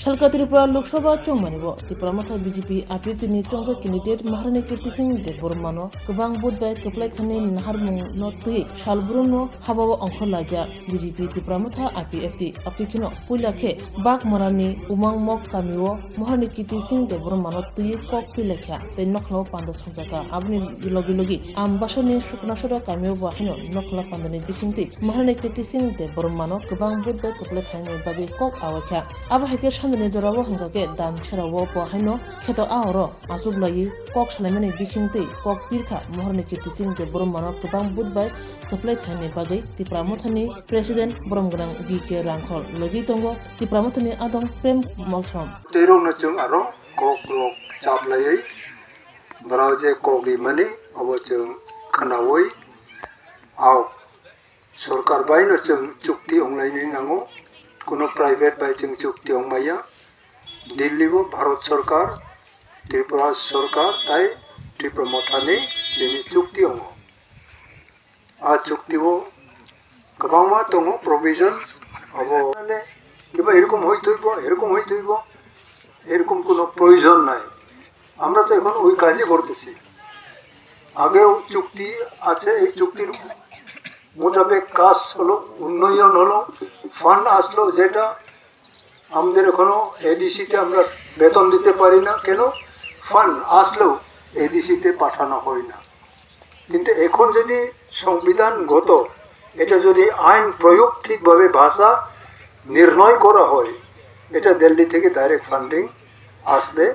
Shalka Tripura Lok Sabha Chongmanibo, Tripura Matha BJP APP ni Chongka candidate Maharani Kirti Singh Debormano, Kabang Budbai Kaplai Khani Naharmung Notui, Shalbruno, Habawa Onkolaja, BJP Tripura Matha APFT, Apikino, Pulake, Bak Marani, Umang Mok Kamiwo, Maharani Kirti Singh Debormano Tui Kok Pilakha, they Noklo Panda Sonjaka, Abni Logi, Ambashani Shuknashura Kamio Bahino, Nokla Pandani Bishinti, Maharani Kirti Singh Debormano, Kabang Budbai Kaplai Khani Bagi Kok Awaka, Abahake Shandani Jorawo Hangake, Dan Sharawo Pohino, Keto Auro, Azublai, Kok Shalamani Bishinti, Kok Pirka, Maharani Kirti Singh Debormano, Kabang Budbai Kaplai Khani Bagi, Tipramothani, President Boromgrang BK Rangkol, Logi Tongo, Tipramothani Adong Prem Maltrom. Terong na chung aro kok lok chap lai browse kogi mani abo chung khanawoi aw sarkar bai na chung chukti onglai ni nango কোনো private by chung চুক্তি অংমাইয়া দিল্লি ও ভারত সরকার ত্রিপুরা সরকার তাই ত্রিপুরা মথানি যিনি চুক্তি অঙ্গ আর চুক্তি ও গোবাংমা দङ provision হবো কিবা এরকম হইতইব এরকম কোনো প্রয়োজন নাই আমরা তো এখন ওই কাজই করতেছি আগেও চুক্তি আছে এই চুক্তির মোতাবেক কাজ হলো উন্নয়ন হলো ফান্ড আসলো যেটা আমাদের এখনো এডিসিতে আমরা বেতন দিতে পারি না কেন ফান্ড আসলেও এডিসিতে পাঠানো হয় না কিন্তু এখন যদি সংবিধানগত এটা যদি আইন প্রয়োগ ঠিকভাবে ভাষা নির্ণয় করা হয় এটা দিল্লি থেকে ডাইরেক্ট ফান্ডিং আসবে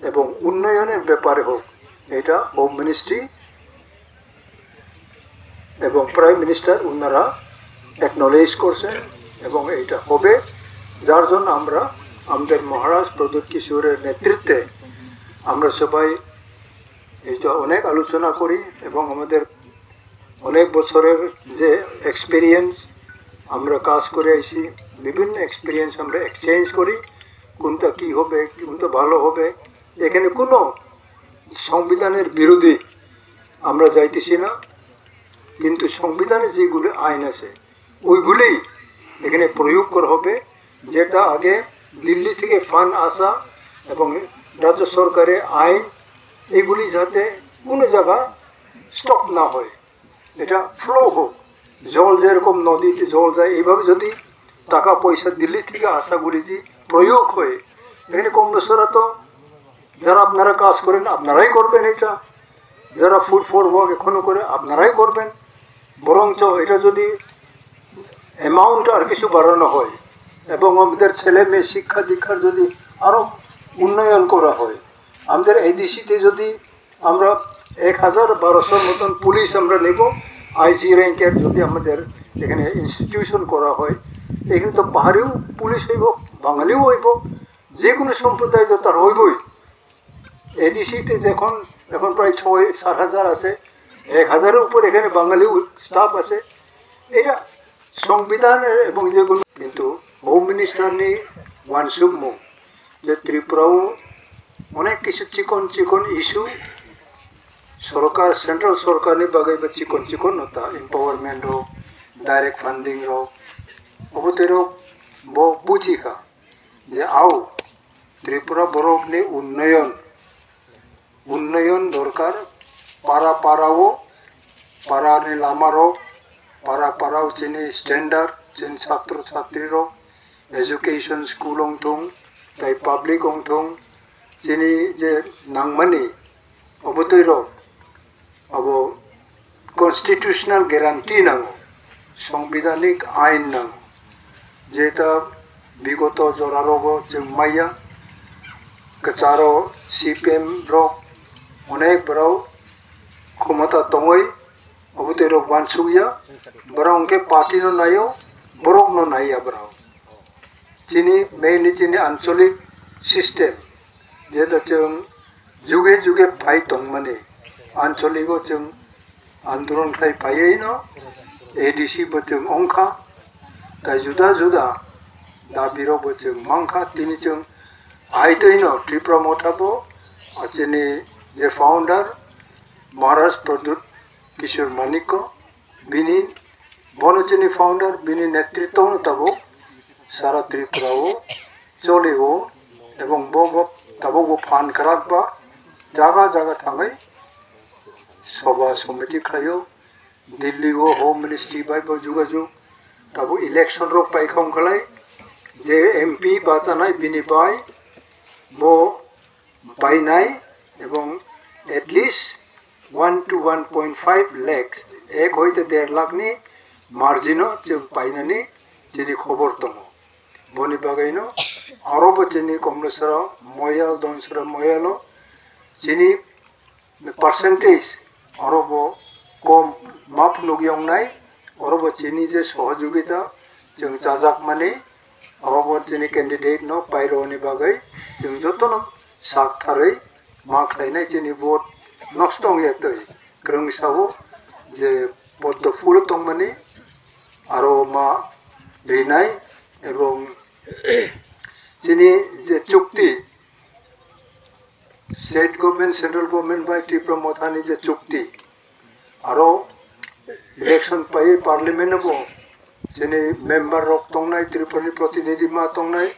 এবং উন্নয়নের ব্যাপারে হোক এটা হোম মিনিস্ট্রি এবং প্রাইম মিনিস্টার উনারা অ্যাকনলেজ করছেন এবং এটা হবে যার জন্য আমরা আমাদের মহারাজ প্রদ্যুৎ কিশোরের নেতৃত্বে আমরা সবাই এটা অনেক আলোচনা করি এবং আমাদের অনেক বছরের যে এক্সপেরিয়েন্স আমরা কাজ করে আইছি বিভিন্ন এক্সপেরিয়েন্স আমরা এক্সচেঞ্জ করি কোনটা কি হবে কোনটা ভালো হবে এখানে কোনো সংবিধানের বিরোধী আমরা যাইতেছি না কিন্তু সংবিধানে যেগুলো আইন আছে ওইগুলোই এখানে প্রয়োগ করা হবে যেটা আগে দিল্লি থেকে ফান্ড আসা এবং রাজ্য সরকারের আইন এগুলি যাতে কোনো জায়গা স্টপ না হয় এটা ফ্লো হোক জল যেরকম নদীতে জল যায় এইভাবে যদি টাকা পয়সা দিল্লি থেকে আসাগুলি যে প্রয়োগ হয় এখানে কম বেশরা তো যারা আপনারা কাজ করেন আপনারাই করবেন এটা যারা ফুড ফর ওয়ার্ক এখনো করে আপনারাই করবেন বরঞ্চ এটা যদি অ্যামাউন্ট আর কিছু বাড়ানো হয় এবং আমাদের ছেলে মেয়ে শিক্ষা দীক্ষার যদি আরও উন্নয়ন করা হয় আমাদের এডিসিতে যদি আমরা 1000-1200 মতন পুলিশ আমরা নেব আইজি র্যাঙ্কের যদি আমাদের এখানে ইনস্টিটিউশন করা হয় এখানে তো পাহাড়িও পুলিশ হইব বাঙালিও হইব যে কোনো সম্প্রদায় তো তার হইবই এডিসিতে এখন প্রায় 6-7 হাজার আছে 1000-এর উপর এখানে বাঙালিও স্টাফ আছে এটা সংবিধানের এবং যেগুলো কিন্তু হোম মিনিস্টার নেই ওয়ানসুকম যে ত্রিপুরাও অনেক কিছু চিকন ইস্যু সরকার সেন্ট্রাল সরকারনি বাগাই বা চিকন নতা এম্পাওয়ারমেন্ট হোক ডাইরেক্ট ফান্ডিং হোক অবতেরও বুঝিকা যে আও ত্রিপুরা বরফনি উন্নয়ন দরকার পাড়াও পাড়ানি লামারও পাড়াও চিনি স্ট্যান্ডার্ড চিনি ছাত্র ছাত্রীরও এডুকেশন স্কুল অংথং তাই পাবলিক অংথং চিনি যে নাংমানি অবতৈর अब कन्स्टिट्यूशनल ग्यारंटी नांगो संविधानिक आईन नांगो जेटा विगत जरारोगो जों माइया कचारो सीपीएम रक अनेक बराव क्षमता दङै अबतैरो बानसुगिया बराव उनके पार्टी नो नायो बरक नो नाइया बराव चिनी मेनली चिनी आंचलिक सिस्टेम जेटा जों जुगे फाइट दं माने आंचलिक जों आंदोलन खाय फायै न एडीसी बो जों अंखा दा जुदा दाबिरो जों मांखा तिनि जों आइदै न त्रिपुरा मथाबो आजनि जे फाउंडर महाराज प्रद्युत किशोर मानिक बिनि बनोचिनि फाउंडर बिनि नेतृत्व न तबो सारा त्रिपुराओ চলেও এবং তাবো ফান খারাপ বা জায়গা জায়গা থাঙে সভা সমিতি খাইও দিল্লি ও হোম মিনিস্ট্রি বাই যোগাযোগ তাবো ইলেকশন রোগ পাইখাম খালাই যে এমপি বাঁচানাই বিনিপাই বো পাইনাই এবং এটলিস্ট 1 to 1.5 lakhs 1 হইতে 1.5 লাখ নি মার্জিনও যে পাইনানি যিনি খবর তম বনি বাগাইনো আরো বচেনি কমলেশ্বর ময়াল দনসর ময়ালো যিনি পার্সেন্টেজ আরো কম মাপ নগিয়ং নাই আরো বচেনি যে সহযোগিতা जों जाजाक माने अबाबर जिनि कैंडिडेट न पाइरोनि बागै जों जतन साकथारै मा खालायनाय जिनि भोट नष्ट होयतै ग्रोंसावो जे भोट फुल तंमाने आरो मा दैनाय एवं जिनि जे चुक्ति स्टेट गवर्नमेंट सेंट्रल गवर्नमेंट बाय त्रिपुरा मथानि जे चुक्ति आरो इलेक्शन पाइ पार्लियामेंट बो जिनि मेम्बर रक तंनाय त्रिपुरानि प्रतिनिधि मा तंनाय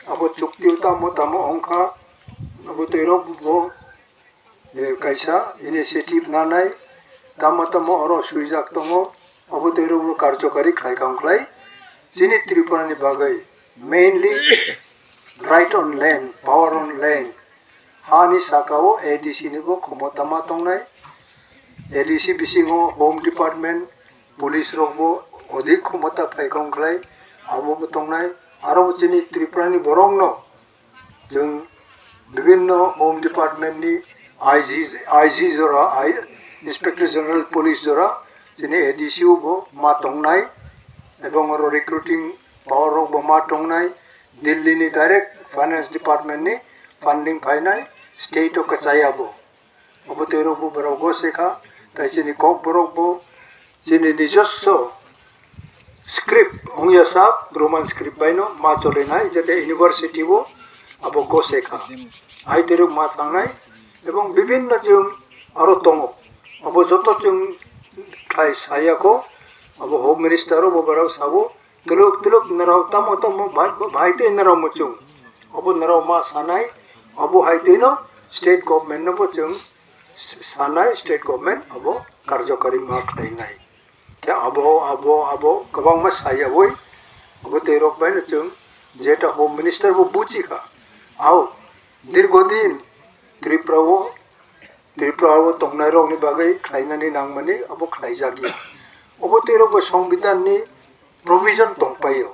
आबो चुक्ति तामो तामो अंखा आबो तैरक बो कैसा इनिशिएटिभ नानाय तामो तामो अरो सुइजाक तंगो आबो तैरक कार्यकारी खायखांख्लाय जिनि त्रिपुरानि बागै mainly right on land power on land हानि साकाओ एडीसी नि बो क्षमता मा तंनाय एडीसी बिसिङो होम डिपार्टमेंट पुलिस रकबो अधिक क्षमता फायखांख्लाय आबो तंनाय आरो जिनि त्रिपुरानि बरं न जों विभिन्न होम डिपार्टमेंट नि आईजी जरा इंस्पेक्टर जनरल पुलिस जरा जिनि एडीसी बो मा तंनाय एवं आरो रिक्रुटिंग पावर रक बो मा तंनाय दिल्ली नि डायरेक्ट फाइनेंस डिपार्टमेंट नि फंडिंग फाइनाय स्टेट ऑफ कचायाबो अब तेरबो बरगो सेखा ताइसिनि कक बरगबो जिनि निजस्व स्क्रिप्ट अंगियासा रोमान स्क्रिप्ट बाइनो मा चलेनाय जेते यूनिवर्सिटी वो अब को सेखा आइ तेरु मा थांनाय एवं विभिन्न जों आरो दङ अब जत जों खाय सायाखौ अब होम मिनिस्टर बो बराव साबो तुलुक तुलुक नराव तम तम भाइते नराव मचुं अब नराव मा सानाय अब हाइते न स्टेट गवर्नमेंट न बो जों सानाय स्टेट गवर्नमेंट अब कार्यकारी मा खालायनाय अब गोबां मा साया बय अब तेरक बायनो जों जेटा होम मिनिस्टर बो बुजिखा आव दीर्घदिन त्रिपुराव तंनाय रंनि बागै खालायनानै नांमाने अब खालायजागिया अब तेरक संविधान नि प्रविजन दंपायो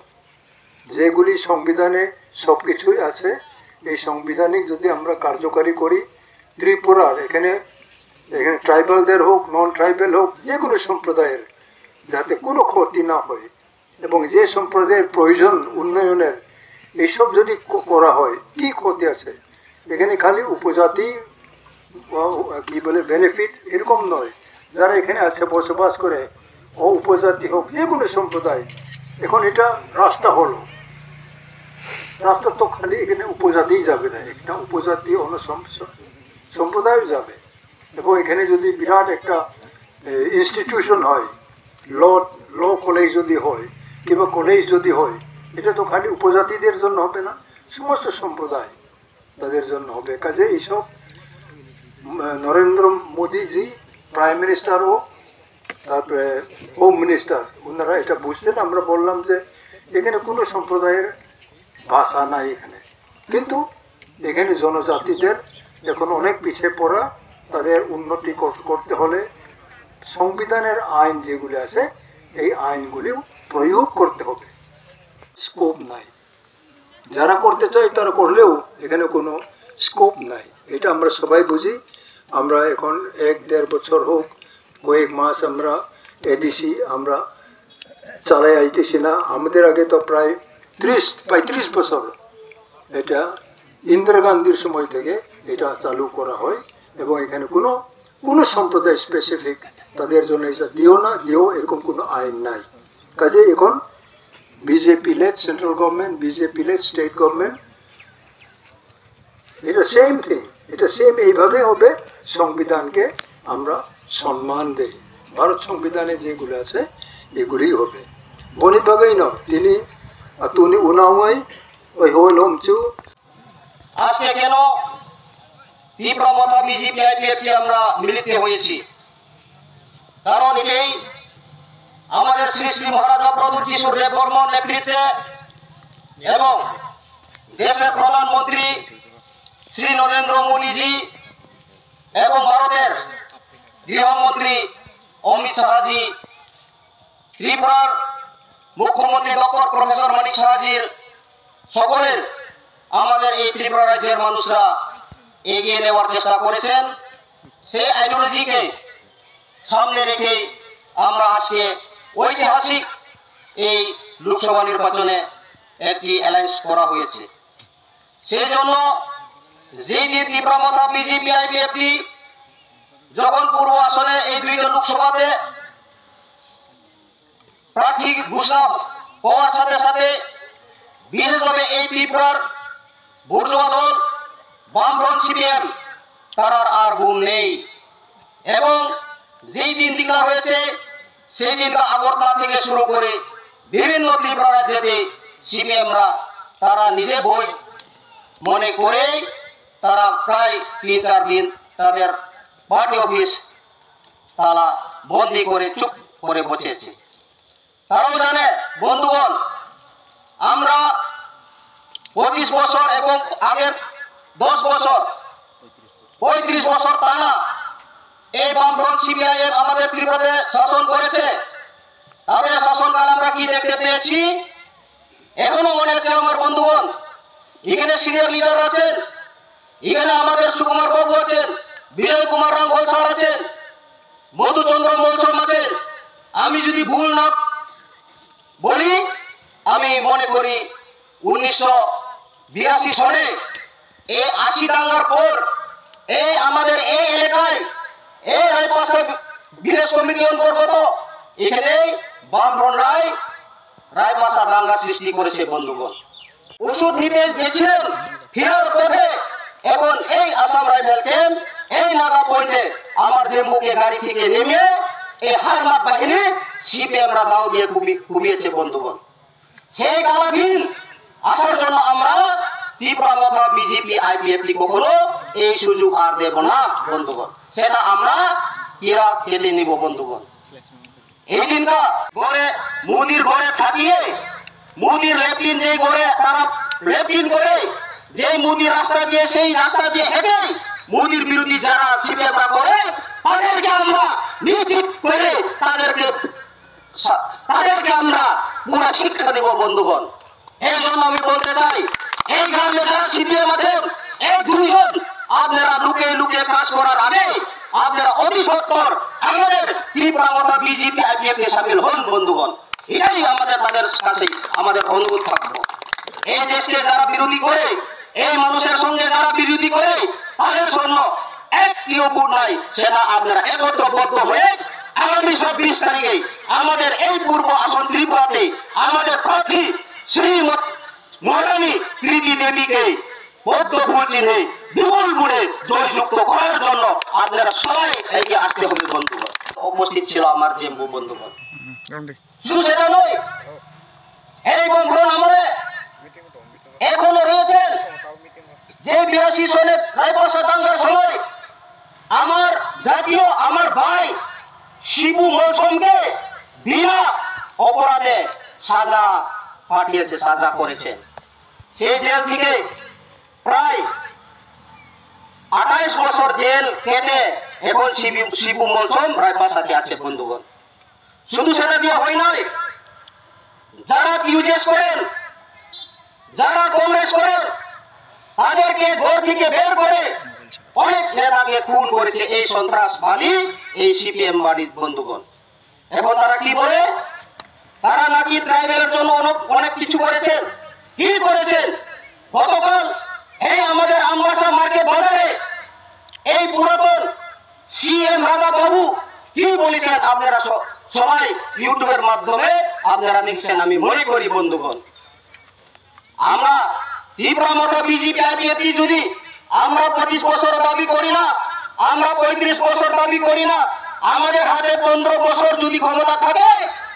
जेगुली संविधाने सबकिछुই আছে এই সংবিধানিক যদি আমরা কার্যকরী করি ত্রিপুরার এখানে ট্রাইবালদের হোক নন ট্রাইবাল হোক যে কোনো সম্প্রদায়ের যাতে কোনো ক্ষতি না হয় এবং যে সম্প্রদায়ের প্রয়োজন উন্নয়নের এইসব যদি করা হয় কি ক্ষতি আছে এখানে খালি উপজাতি কি বলে বেনিফিট এরকম নয় যারা এখানে আছে বসবাস করে ও উপজাতি হোক যে কোনো সম্প্রদায় এখন এটা রাস্তা হলো রাস্তা তো খালি এখানে উপজাতি যাবে না একটা উপজাতি অন্য সম্প্রদায় যাবে এবং এখানে যদি বিরাট একটা ইনস্টিটিউশন হয় ল কলেজ যদি হয় কিংবা কলেজ যদি হয় এটা তো খালি উপজাতিদের জন্য হবে না সমস্ত সম্প্রদায় তাদের জন্য হবে কাজে এইসব নরেন্দ্র মোদীজি প্রাইম মিনিস্টার ও তারপরে হোম মিনিস্টার ওনারা এটা বুঝতেন আমরা বললাম যে এখানে কোনো সম্প্রদায়ের ভাষা নাই এখানে কিন্তু এখানে জনজাতিদের এখন অনেক পিছিয়ে পড়া তাদের উন্নতি করতে হলে সংবিধানের আইন যেগুলি আছে এই আইনগুলি প্রয়োগ করতে হবে স্কোপ নাই যারা করতে চায় তারা করলেও এখানে কোনো স্কোপ নাই এটা আমরা সবাই বুঝি আমরা এখন 1-1.5 বছর হোক কয়েক মাস আমরা এডিসি আমরা চালাই আইতেছি না আমাদের আগে তো প্রায় 30-35 বছর এটা ইন্দিরা গান্ধীর সময় থেকে এটা চালু করা হয় এবং এখানে কোনো সম্প্রদায় স্পেসিফিক তাদের জন্য এটা দিও না দিও এরকম কোনো আইন নাই কাজে এখন BJP led central government BJP led state government এটা সেম থিং এটা সেম এইভাবে হবে সংবিধানকে আমরা সম্মান দেই ভারত সংবিধানে যেগুলো আছে এগুলোই হবে বনি বাগাই ন তিনি উনাওয়াই ওই হইল হমচু আজকে কেন তীব্রমতা বিজেপি আইপিএফটি আমরা মিলিত হয়েছি, কারণ এটাই আমাদের শ্রী শ্রী মহারাজা প্রদ্যোৎ কিশোর দেববর্মন নেতৃত্বে এবং দেশের প্রধানমন্ত্রী শ্রী নরেন্দ্র মোদীজি এবং ভারতের গৃহমন্ত্রী অমিত শাহজি, ত্রিপুরার মুখ্যমন্ত্রী ডক্টর প্রফেসর মানিক সাহাজির সকলের আমাদের এই ত্রিপুরা রাজ্যের মানুষরা এগিয়ে নেওয়ার চেষ্টা করেছেন। সেই আইডিওলজিকে সামনে রেখে আমরা আজকে ঐতিহাসিক এই লোকসভা নির্বাচনে একটি অ্যালায়েন্স করা হয়েছে। সেই জন্য যেই দিন তীব্রমতা বিজেপি আইপিএফটি যখন পূর্ব আসনে এই দুইটা লোকসভাতে প্রার্থী ঘোষণা হওয়ার সাথে সাথে বিশেষভাবে এই ত্রিপুরার বুর্জোয়া দল বামফ্রন্ট সিপিএম তার আর গুণ নেই, এবং যেই দিন ডিক্লার হয়েছে সেই দিনটা আগরতলা থেকে শুরু করে বিভিন্ন ত্রিপুরা রাজ্যেতে সিপিএমরা তারা নিজে বই মনে করে তারা প্রায় 3-4 দিন তাদের পার্টি অফিস তারা বন্দি করে চুপ করে বসেছে। তারাও জানে বন্ধুগণ, আমরা 25 বছর এবং আগের 10 বছর 35 বছর টানা এই বামফ্রন্ট সিপিআইএম আমাদের ত্রিপুরাতে শাসন করেছে। তাদের শাসনকাল আমরা কি দেখতে পেয়েছি এখনো মনে আছে আমার বন্ধুগণ। এখানে সিনিয়র লিডার আছেন, এখানে আমাদের সুকুমার বাবু আছেন, বিজয় কুমার রাম ঘোষাল আছেন, মধুচন্দ্র মৌসুম আছেন। আমি যদি ভুল না বলি, আমি মনে করি 1982 সনে এই 80 দাঙ্গার পর এই আমাদের এই এলাকায় এই রায়পাশা ভিলেজ কমিটি অন্তর্গত এখানে বামফ্রন্ট রায়পাশা দাঙ্গা সৃষ্টি করেছে বন্ধুগণ। ওষুধ নিতে গেছিলেন, ফেরার পথে এখন এই আসাম রাইফেল ক্যাম্প এই নাগা পয়েন্টে আমার যে মুখে গাড়ি থেকে নেমে এই হারমাত বাহিনী সিপিএমরা দাও দিয়ে ঘুমিয়েছে বন্ধুগণ। সেই কালা দিন আসার জন্য আমরা তীব্রমতা বিজেপি আইপিএফটি কখনো এই সুযোগ আর দেব না বন্ধুগণ, সেটা আমরা কিরা কেটে নিব বন্ধুগণ। এই দিনটা ঘরে মোদির ঘরে থাকিয়ে মোদির লেফটিন যে ঘরে তারা লেফটিন করে যে মোদি রাস্তা দিয়ে সেই রাস্তা দিয়ে হেঁটে মোদির বিরোধী যারা সিপিএমরা করে তাদেরকে আমরা নিশ্চিত করে তাদেরকে আমরা পুরো শিক্ষা দেব বন্ধুগণ। এই জন্য আমি বলতে চাই, এই গ্রামে যারা সিপিএম আছেন এই দুইজন আপনারা লুকিয়ে লুকিয়ে কাজ করার আগে আপনারা অতি সত্বর আমাদের তীব্রমতা বিজেপি আইপিএফে সামিল হন বন্ধুগণ। এটাই আমাদের তাদের কাছে আমাদের অনুরোধ থাকবো। এই দেশকে যারা বিরোধী করে, এই মানুষের সঙ্গে যারা বিরোধী করে, তাদের জন্য একটিও ভোট নাই, সেটা আপনারা একত্রবদ্ধ হয়ে আগামী 26 তারিখে আমাদের এই পূর্ব আসন ত্রিপুরাতে আমাদের প্রার্থী শ্রীমতী মহারানী কৃতি দেবীকে বৌদ্ধ ভোট চিহ্নে বিপুল ভোটে জয়যুক্ত করার জন্য আপনারা সবাই এগিয়ে আসতে হবে বন্ধুগণ। উপস্থিত ছিল আমার জেম্বু বন্ধুগণ। শুধু সেটা নয়, এই বামফ্রন্ট আমলে এখনো রয়েছেন যে 82 সনের রায়পাশা দাঙ্গার সময় আমার জাতীয় আমার ভাই শিবু মৌসুমকে বিনা অপরাধে সাজা পাঠিয়েছে, সাজা করেছে। সেই জেল থেকে প্রায় 28 বছর জেল কেটে এখন শিবু মৌসুম রায়পাশাতে আছে বন্ধুগণ। শুধু সেটা দিয়ে হয় নয়, যারা ইউজেস করেন, যারা কংগ্রেস করেন, তাদেরকে ঘর থেকে বের করে অনেক নেতাকে খুন করেছে এই সন্ত্রাসবাদী এই সিপিএম বাড়ির বন্ধুগণ। এখন তারা কি বলে, তারা নাকি ট্রাইবেলের জন্য অনেক কিছু করেছেন। কি করেছেন? গতকাল এই আমাদের আমবাসা মার্কেট বাজারে এই পুরাতন সিএম রাজা বাবু কি বলেছেন আপনারা সবাই ইউটিউবের মাধ্যমে আপনারা দেখছেন, আমি মনে করি বন্ধুগণ। আমরা তীব্রমতা বিজেপি আইপিএফটি যদি আমরা 25 বছর দাবি করি না, আমরা 35 বছর দাবি করি না, আমাদের হাতে 15 বছর যদি ক্ষমতা থাকে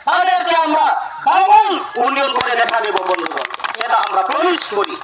তাদেরকে আমরা ডাবল উন্নয়ন করে দেখা দেব বন্ধুগণ। এটা আমরা প্রমিস করি।